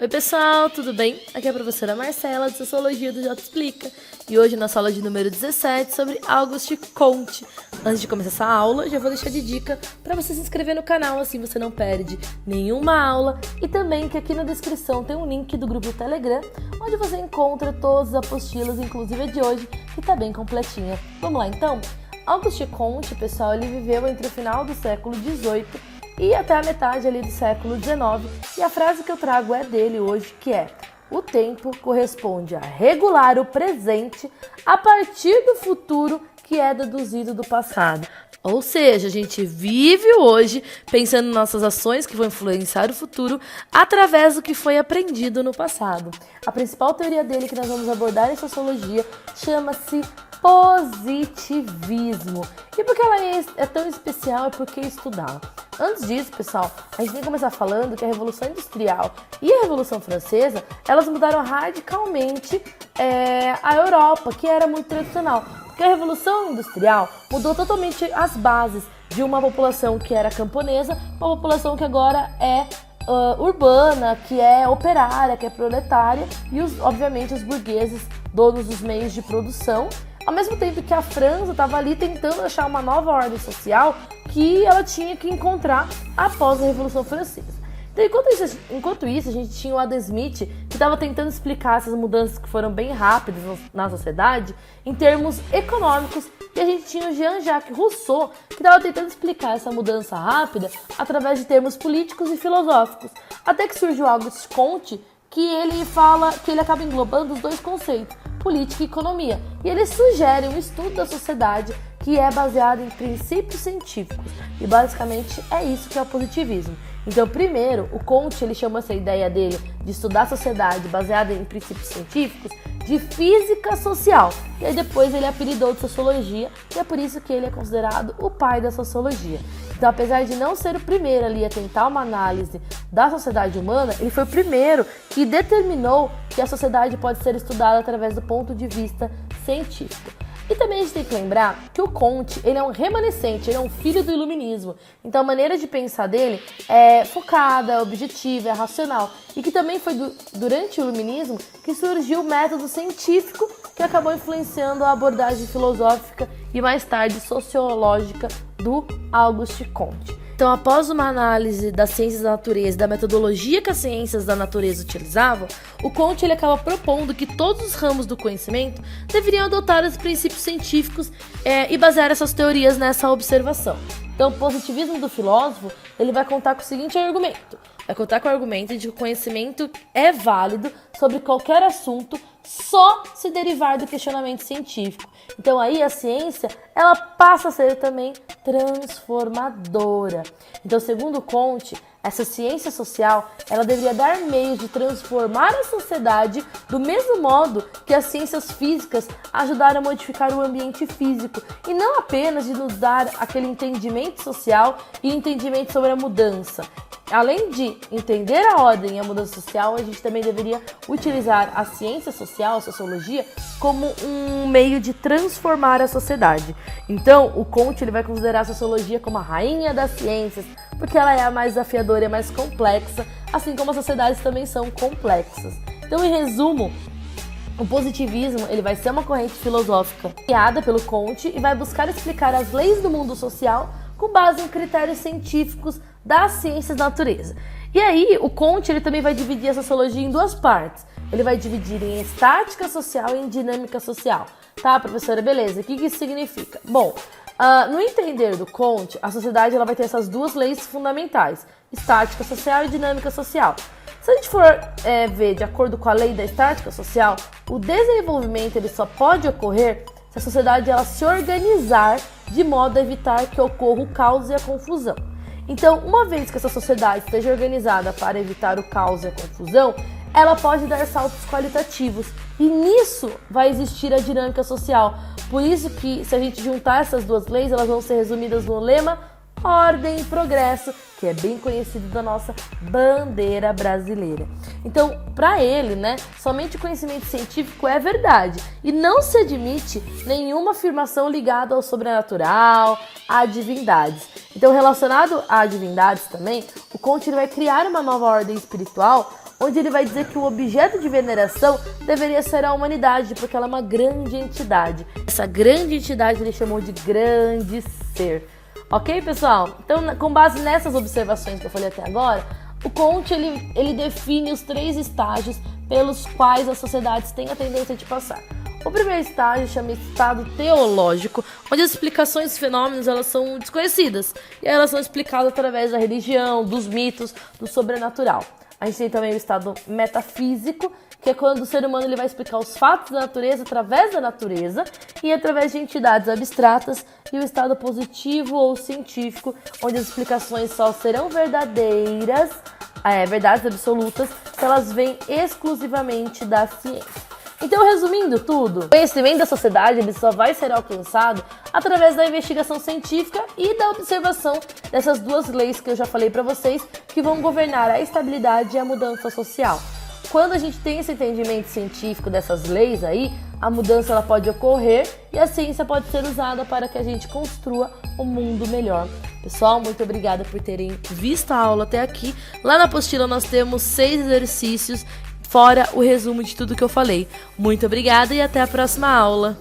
Oi pessoal, tudo bem? Aqui é a professora Marcela de Sociologia do J Explica e hoje na aula de número 17 sobre Auguste Comte. Antes de começar essa aula, já vou deixar de dica para você se inscrever no canal, assim você não perde nenhuma aula, e também que aqui na descrição tem um link do grupo Telegram, onde você encontra todas as apostilas, inclusive a de hoje, que está bem completinha. Vamos lá então? Auguste Comte, pessoal, ele viveu entre o final do século XVIII e até a metade ali do século XIX, e a frase que eu trago é dele hoje, que é: o tempo corresponde a regular o presente a partir do futuro que é deduzido do passado. Ou seja, a gente vive hoje pensando em nossas ações que vão influenciar o futuro através do que foi aprendido no passado. A principal teoria dele que nós vamos abordar em sociologia chama-se positivismo. E por que ela é tão especial e por que estudá-la? Antes disso, pessoal, a gente tem que começar falando que a Revolução Industrial e a Revolução Francesa, elas mudaram radicalmente a Europa, que era muito tradicional. Porque a Revolução Industrial mudou totalmente as bases de uma população que era camponesa, uma população que agora é urbana, que é operária, que é proletária, e obviamente os burgueses, donos dos meios de produção, ao mesmo tempo que a França estava ali tentando achar uma nova ordem social que ela tinha que encontrar após a Revolução Francesa. Então, enquanto isso, a gente tinha o Adam Smith, que estava tentando explicar essas mudanças que foram bem rápidas na sociedade em termos econômicos, e a gente tinha o Jean-Jacques Rousseau, que estava tentando explicar essa mudança rápida através de termos políticos e filosóficos, até que surgiu Auguste Comte, que ele acaba englobando os dois conceitos, política e economia, e ele sugere um estudo da sociedade que é baseado em princípios científicos, e basicamente é isso que é o positivismo. Então, primeiro, o Comte ele chama essa ideia dele de estudar a sociedade baseada em princípios científicos de física social, e aí depois ele apelidou de sociologia, e é por isso que ele é considerado o pai da sociologia. Então, apesar de não ser o primeiro ali a tentar uma análise da sociedade humana, ele foi o primeiro que determinou que a sociedade pode ser estudada através do ponto de vista científico. E também a gente tem que lembrar que o Comte, ele é um remanescente, ele é um filho do iluminismo. Então a maneira de pensar dele é focada, é objetiva, é racional. E que também foi durante o iluminismo que surgiu o método científico, que acabou influenciando a abordagem filosófica e mais tarde sociológica do Auguste Comte. Então, após uma análise das ciências da natureza e da metodologia que as ciências da natureza utilizavam, o Comte ele acaba propondo que todos os ramos do conhecimento deveriam adotar os princípios científicos e basear essas teorias nessa observação. Então, o positivismo do filósofo ele vai contar com o seguinte argumento. Vai contar com o argumento de que o conhecimento é válido sobre qualquer assunto só se derivar do questionamento científico. Então aí a ciência ela passa a ser também transformadora. Então, segundo Comte, essa ciência social ela deveria dar meios de transformar a sociedade do mesmo modo que as ciências físicas ajudaram a modificar o ambiente físico, e não apenas de nos dar aquele entendimento social e entendimento sobre a mudança. Além de entender a ordem e a mudança social, a gente também deveria utilizar a ciência social, a sociologia, como um meio de transformar a sociedade. Então, o Comte ele vai considerar a sociologia como a rainha das ciências, porque ela é a mais desafiadora e a mais complexa, assim como as sociedades também são complexas. Então, em resumo, o positivismo ele vai ser uma corrente filosófica criada pelo Comte e vai buscar explicar as leis do mundo social com base em critérios científicos das ciências da natureza. E aí, o Comte ele também vai dividir a sociologia em duas partes. Ele vai dividir em estática social e em dinâmica social. Tá, professora? Beleza. O que isso significa? Bom, no entender do Comte, a sociedade ela vai ter essas duas leis fundamentais, estática social e dinâmica social. Se a gente for ver de acordo com a lei da estática social, o desenvolvimento ele só pode ocorrer se a sociedade ela se organizar de modo a evitar que ocorra o caos e a confusão. Então, uma vez que essa sociedade esteja organizada para evitar o caos e a confusão, ela pode dar saltos qualitativos, e nisso vai existir a dinâmica social. Por isso que, se a gente juntar essas duas leis, elas vão ser resumidas no lema ordem e progresso, que é bem conhecido da nossa bandeira brasileira. Então, para ele, né, somente o conhecimento científico é verdade e não se admite nenhuma afirmação ligada ao sobrenatural, a divindades. Então, relacionado a divindades também, o Comte vai criar uma nova ordem espiritual, onde ele vai dizer que o objeto de veneração deveria ser a humanidade, porque ela é uma grande entidade. Essa grande entidade ele chamou de grande ser. Ok, pessoal? Então, com base nessas observações que eu falei até agora, o Comte ele define os 3 estágios pelos quais as sociedades têm a tendência de passar. O primeiro estágio chama estado teológico, onde as explicações dos fenômenos elas são desconhecidas e elas são explicadas através da religião, dos mitos, do sobrenatural. A gente tem também o estado metafísico, que é quando o ser humano ele vai explicar os fatos da natureza através da natureza e através de entidades abstratas, e o estado positivo ou científico, onde as explicações só serão verdadeiras, verdades absolutas, se elas vêm exclusivamente da ciência. Então, resumindo tudo, o conhecimento da sociedade ele só vai ser alcançado através da investigação científica e da observação dessas 2 leis que eu já falei para vocês, que vão governar a estabilidade e a mudança social. Quando a gente tem esse entendimento científico dessas leis aí, a mudança ela pode ocorrer e a ciência pode ser usada para que a gente construa um mundo melhor. Pessoal, muito obrigada por terem visto a aula até aqui. Lá na apostila nós temos 6 exercícios, fora o resumo de tudo que eu falei. Muito obrigada e até a próxima aula.